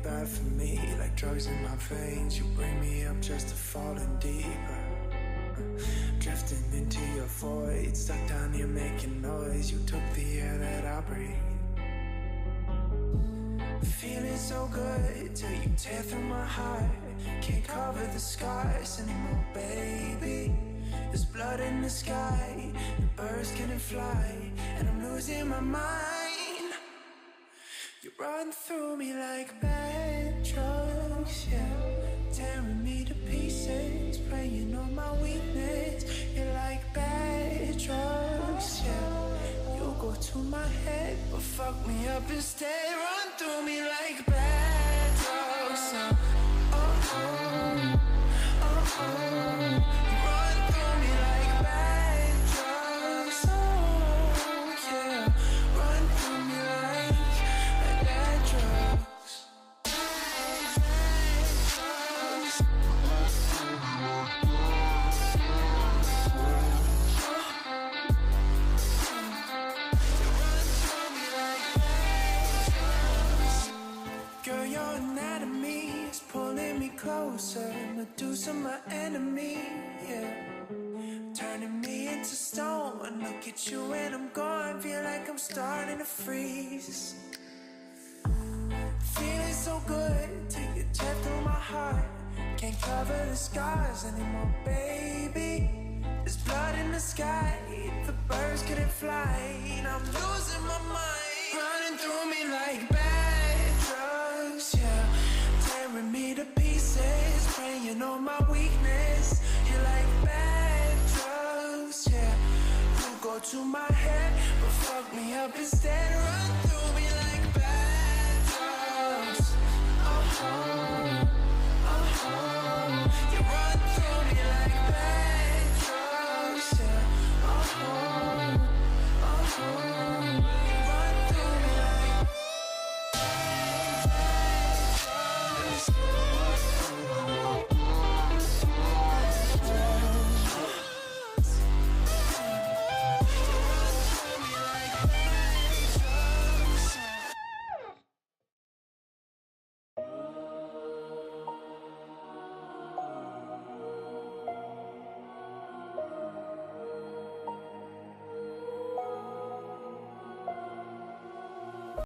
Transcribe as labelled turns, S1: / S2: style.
S1: bad for me, like drugs in my veins. You bring me up just to fall in deeper. Drifting into your void, stuck down here making noise. You took the air that I breathe. Feeling so good till you tear through my heart. Can't cover the scars anymore, baby. There's blood in the sky, the birds couldn't fly, and I'm losing my mind. You run through me like bad drugs, yeah, tearing me to pieces, preying on my weakness. You're like bad drugs, yeah. You go to my head, but fuck me up instead. Run through me like bad drugs, yeah. Oh, oh, oh, oh. You run through me like bad drugs, oh, yeah. Run through me like bad drugs. Girl, your anatomy is pulling me closer. Medusa, my enemy, yeah. Turning me into stone. Look at you and I'm gone. Feel like I'm starting to freeze. Feeling so good till you tear through my heart. Can't cover the scars anymore, baby. There's blood in the sky, the birds couldn't fly, and I'm losing my mind. Running through me like bad drugs, yeah. Tearing me to pieces, preying on my weakness. You're like bad drugs, yeah. You go to my head, but fuck me up instead.